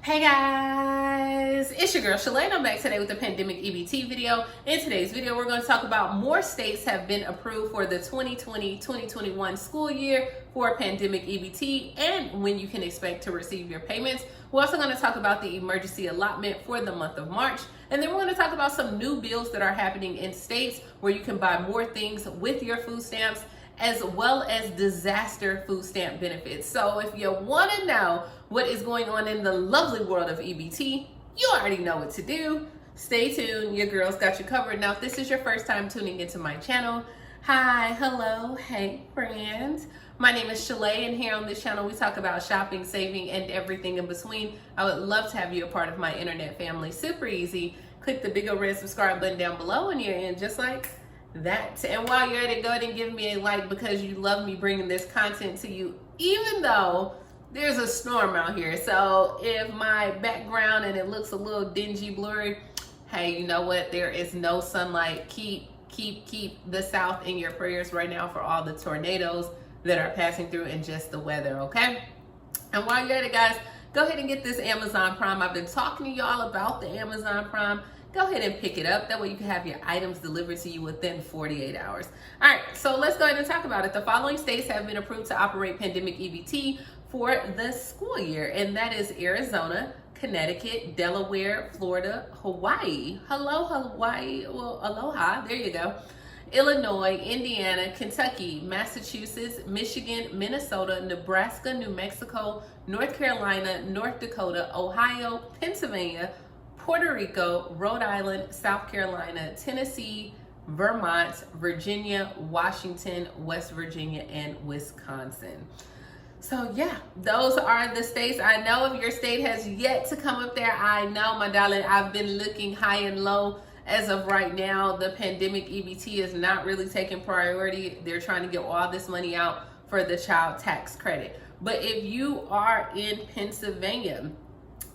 Hey guys, it's your girl Shalae and I'm back today with the pandemic EBT video. In today's video, we're going to talk about more states have been approved for the 2020-2021 school year for pandemic EBT and when you can expect to receive your payments. We're also going to talk about the emergency allotment for the month of March. And then we're going to talk about some new bills that are happening in states where you can buy more things with your food stamps, as well as disaster food stamp benefits. So if you want to know what is going on in the lovely world of EBT, you already know what to do. Stay tuned, your girl's got you covered. Now, if this is your first time tuning into my channel, hi, hello, hey friends. My name is Shalae, and here on this channel we talk about shopping, saving, and everything in between. I would love to have you a part of my internet family. Super easy. Click the big old red subscribe button down below and you're in just like that. And while you're at it, go ahead and give me a like because you love me bringing this content to you, even though there's a storm out here. So if my background and it looks a little dingy, blurry, hey, you know what? There is no sunlight. Keep the South in your prayers right now for all the tornadoes that are passing through and just the weather, okay? And while you're at it, guys, go ahead and get this Amazon Prime. I've been talking to y'all about the Amazon Prime. Go ahead and pick it up. That way you can have your items delivered to you within 48 hours. All right, so let's go ahead and talk about it. The following states have been approved to operate pandemic EBT for the school year, and that is Arizona, Connecticut, Delaware, Florida, Hawaii. Hello, Hawaii. Well, aloha. There you go. Illinois, Indiana, Kentucky, Massachusetts, Michigan, Minnesota, Nebraska, New Mexico, North Carolina, North Dakota, Ohio, Pennsylvania, Puerto Rico, Rhode Island, South Carolina, Tennessee, Vermont, Virginia, Washington, West Virginia, and Wisconsin. So yeah, those are the states. I know if your state has yet to come up there, I know, my darling, I've been looking high and low. As of right now, the pandemic EBT is not really taking priority. They're trying to get all this money out for the child tax credit. But if you are in Pennsylvania,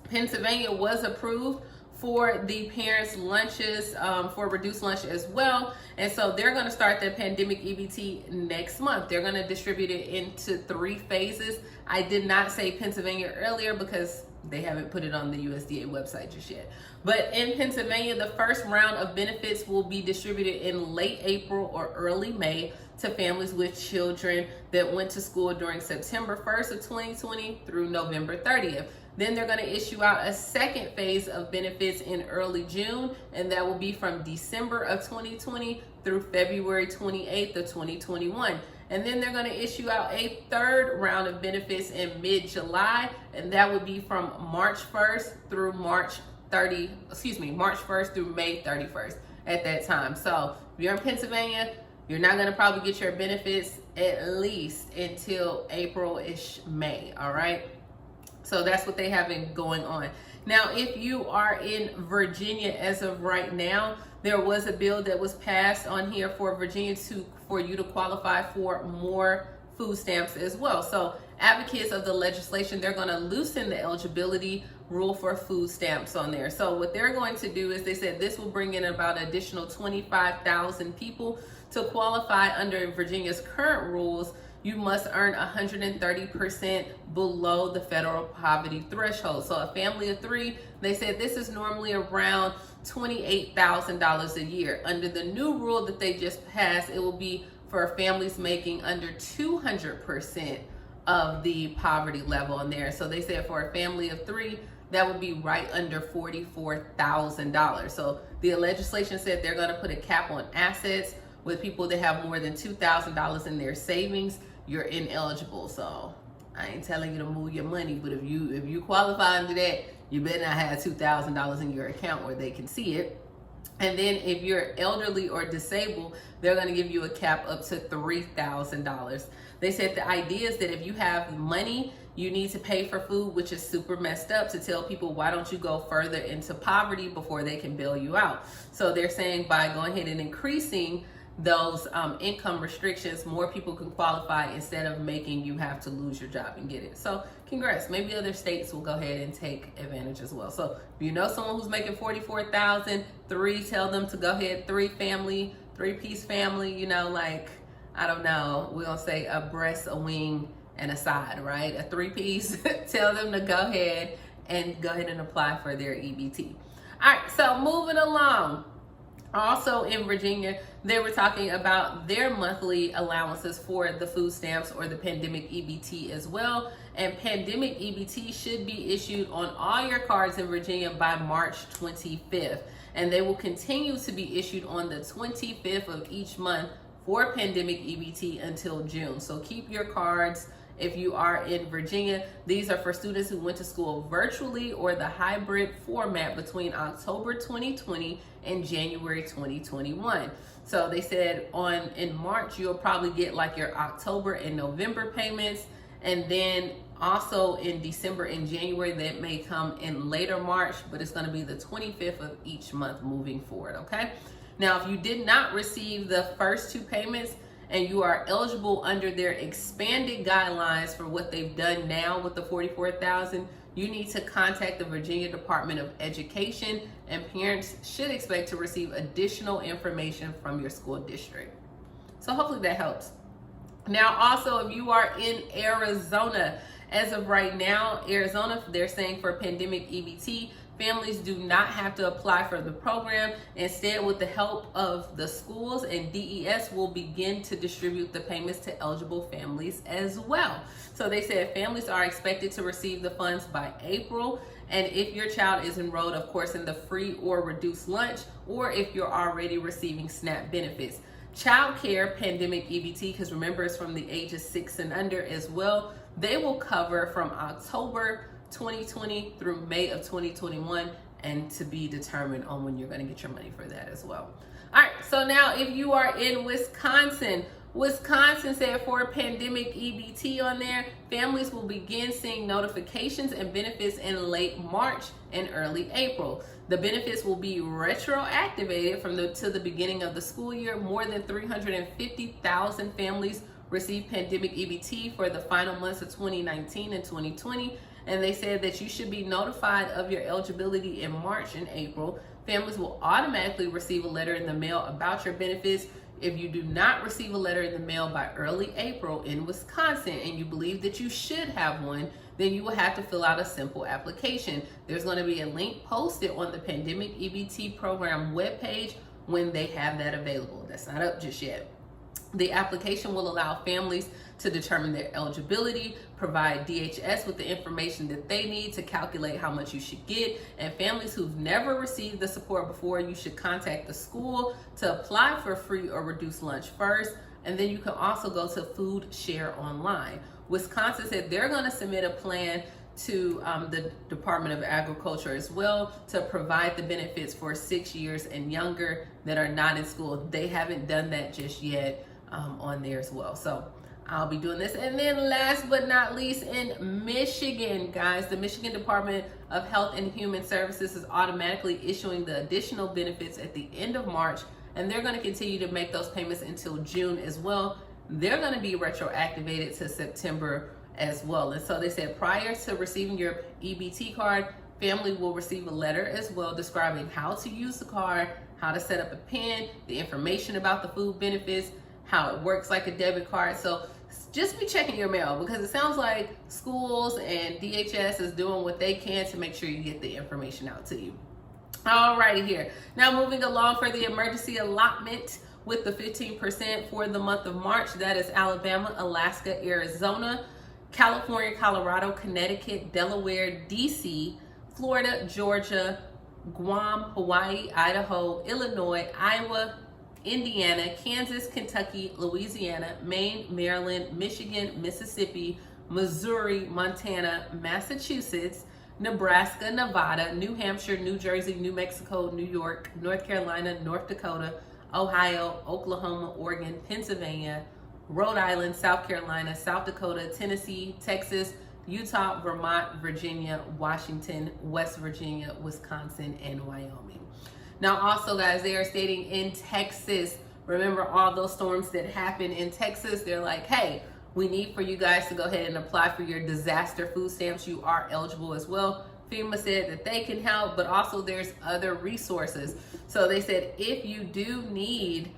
Pennsylvania was approved for the parents' lunches, for reduced lunch as well. And so they're going to start the pandemic EBT next month. They're going to distribute it into 3 phases. I did not say Pennsylvania earlier because they haven't put it on the USDA website just yet. But in Pennsylvania, the first round of benefits will be distributed in late April or early May to families with children that went to school during September 1st of 2020 through November 30th. Then they're going to issue out a second phase of benefits in early June, and that will be from December of 2020 through February 28th of 2021. And then they're going to issue out a third round of benefits in mid-July, and that would be from March 1st through March 1st through May 31st at that time. So if you're in Pennsylvania, you're not going to probably get your benefits at least until April-ish, May, all right? So that's what they have been going on. Now, if you are in Virginia as of right now, there was a bill that was passed on here for Virginia for you to qualify for more food stamps as well. So advocates of the legislation, they're going to loosen the eligibility rule for food stamps on there. So what they're going to do is they said this will bring in about an additional 25,000 people to qualify under Virginia's current rules. You must earn 130% below the federal poverty threshold. So a family of 3, they said this is normally around $28,000 a year. Under the new rule that they just passed, it will be for families making under 200% of the poverty level in there. So they said for a family of 3, that would be right under $44,000. So the legislation said they're going to put a cap on assets. With people that have more than $2,000 in their savings, you're ineligible. So I ain't telling you to move your money, but if you qualify under that, you better not have $2,000 in your account where they can see it. And then if you're elderly or disabled, they're going to give you a cap up to $3,000. They said the idea is that if you have money, you need to pay for food, which is super messed up, to tell people, why don't you go further into poverty before they can bail you out? So they're saying by going ahead and increasing those income restrictions, more people can qualify instead of making you have to lose your job and get it. So congrats. Maybe other states will go ahead and take advantage as well. So if you know someone who's making $44,000, 3, tell them to go ahead, 3-piece family, you know, like, I don't know, we're gonna say a breast, a wing, and a side, right? A 3-piece. Tell them to go ahead and go ahead and apply for their EBT. All right, so moving along. Also in Virginia, they were talking about their monthly allowances for the food stamps or the pandemic EBT as well. And pandemic EBT should be issued on all your cards in Virginia by March 25th. And they will continue to be issued on the 25th of each month for pandemic EBT until June. So keep your cards. If you are in Virginia, these are for students who went to school virtually or the hybrid format between October 2020 and January 2021. So they said in March, you'll probably get like your October and November payments. And then also in December and January, that may come in later March, but it's going to be the 25th of each month moving forward. Okay. Now, if you did not receive the first two payments, and you are eligible under their expanded guidelines for what they've done now with the $44,000, you need to contact the Virginia Department of Education, and parents should expect to receive additional information from your school district. So hopefully that helps. Now, also, if you are in Arizona, as of right now, Arizona, they're saying for pandemic EBT, families do not have to apply for the program. Instead, with the help of the schools and DES, will begin to distribute the payments to eligible families as well. So they said families are expected to receive the funds by April. And if your child is enrolled, of course, in the free or reduced lunch, or if you're already receiving SNAP benefits. Child care pandemic EBT, because remember, it's from the ages 6 and under as well. They will cover from October 2020 through May of 2021, and to be determined on when you're going to get your money for that as well. All right, so now if you are in Wisconsin, Wisconsin said for pandemic EBT on there, families will begin seeing notifications and benefits in late March and early April. The benefits will be retroactivated to the beginning of the school year. More than 350,000 families received pandemic EBT for the final months of 2019 and 2020. And they said that you should be notified of your eligibility in March and April. Families will automatically receive a letter in the mail about your benefits. If you do not receive a letter in the mail by early April in Wisconsin, and you believe that you should have one, then you will have to fill out a simple application. There's going to be a link posted on the Pandemic EBT program webpage when they have that available. That's not up just yet. The application will allow families to determine their eligibility, provide DHS with the information that they need to calculate how much you should get, and families who've never received the support before, you should contact the school to apply for free or reduced lunch first, and then you can also go to Food Share Online. Wisconsin said they're going to submit a plan to the Department of Agriculture as well to provide the benefits for 6 years and younger that are not in school. They haven't done that just yet on there as well. So I'll be doing this. And then last but not least, in Michigan, guys, the Michigan Department of Health and Human Services is automatically issuing the additional benefits at the end of March, and they're going to continue to make those payments until June as well. They're going to be retroactivated to September as well. And so they said prior to receiving your EBT card, family will receive a letter as well describing how to use the card, how to set up a PIN, the information about the food benefits, how it works like a debit card. So just be checking your mail, because it sounds like schools and DHS is doing what they can to make sure you get the information out to you. All righty here. Now moving along for the emergency allotment with the 15% for the month of March. That is Alabama, Alaska, Arizona, California, Colorado, Connecticut, Delaware, DC, Florida, Georgia, Guam, Hawaii, Idaho, Illinois, Iowa, Indiana, Kansas, Kentucky, Louisiana, Maine, Maryland, Michigan, Mississippi, Missouri, Montana, Massachusetts, Nebraska, Nevada, New Hampshire, New Jersey, New Mexico, New York, North Carolina, North Dakota, Ohio, Oklahoma, Oregon, Pennsylvania, Rhode Island, South Carolina, South Dakota, Tennessee, Texas, Utah, Vermont, Virginia, Washington, West Virginia, Wisconsin, and Wyoming. Now also, guys, they are stating in Texas, remember all those storms that happened in Texas, they're like, hey, we need for you guys to go ahead and apply for your disaster food stamps. You are eligible as well. FEMA said that they can help, but also there's other resources. So they said if you do need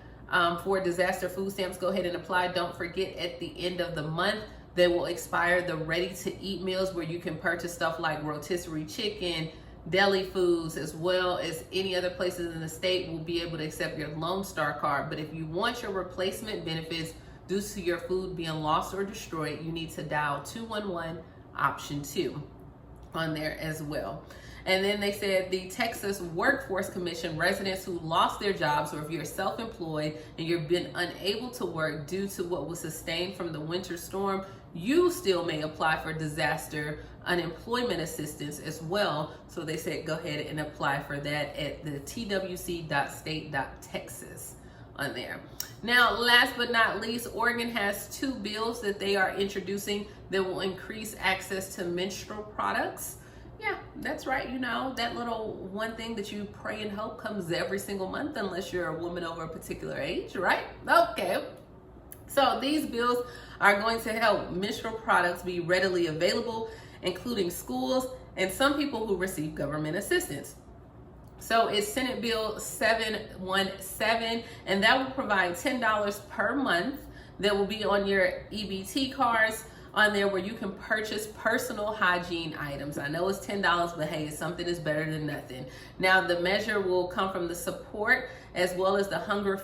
for disaster food stamps, go ahead and apply. Don't forget, at the end of the month, They will expire the ready-to-eat meals where you can purchase stuff like rotisserie chicken, deli foods, as well as any other places in the state will be able to accept your Lone Star card. But if you want your replacement benefits due to your food being lost or destroyed, you need to dial 211 option 2 on there as well. And then they said the Texas Workforce Commission, residents who lost their jobs, or if you're self-employed and you've been unable to work due to what was sustained from the winter storm, you still may apply for disaster unemployment assistance as well. So they said go ahead and apply for that at the twc.state.texas on there. Now, last but not least, Oregon has 2 bills that they are introducing that will increase access to menstrual products. Yeah, that's right. You know, that little one thing that you pray and hope comes every single month, unless you're a woman over a particular age, right? Okay. So these bills are going to help menstrual products be readily available, including schools and some people who receive government assistance. So it's Senate Bill 717, and that will provide $10 per month that will be on your EBT cards on there, where you can purchase personal hygiene items. I know it's $10, but hey, it's something that's better than nothing. Now, the measure will come from the support as well as the Hunger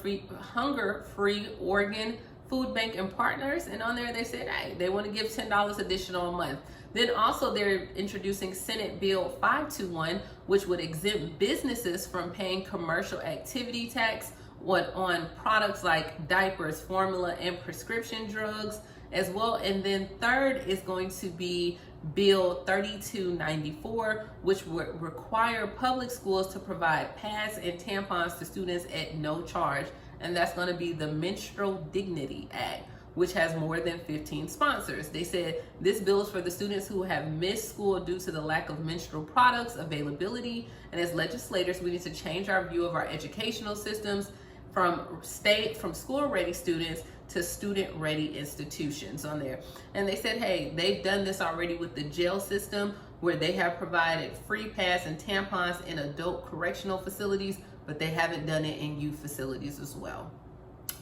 Free Oregon Food Bank and partners. And on there, they said, hey, they want to give $10 additional a month. Then also they're introducing Senate Bill 521, which would exempt businesses from paying commercial activity tax on products like diapers, formula, and prescription drugs as well. And then third is going to be Bill 3294, which would require public schools to provide pads and tampons to students at no charge. And that's going to be the Menstrual Dignity Act, which has more than 15 sponsors. They said this bill is for the students who have missed school due to the lack of menstrual products availability. And as legislators, we need to change our view of our educational systems from school-ready students to student-ready institutions on there. And they said, hey, they've done this already with the jail system, where they have provided free pads and tampons in adult correctional facilities, but they haven't done it in youth facilities as well.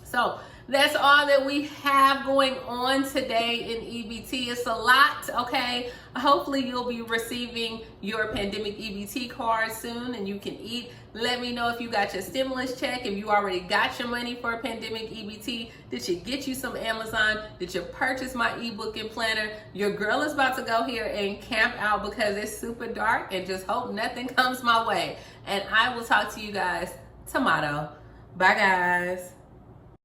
So that's all that we have going on today in EBT. It's a lot, okay? Hopefully you'll be receiving your pandemic EBT card soon and you can eat. Let me know if you got your stimulus check, if you already got your money for a pandemic EBT. Did you get you some Amazon? Did you purchase my ebook and planner? Your girl is about to go here and camp out because it's super dark, and just hope nothing comes my way. And I will talk to you guys tomorrow. Bye, guys.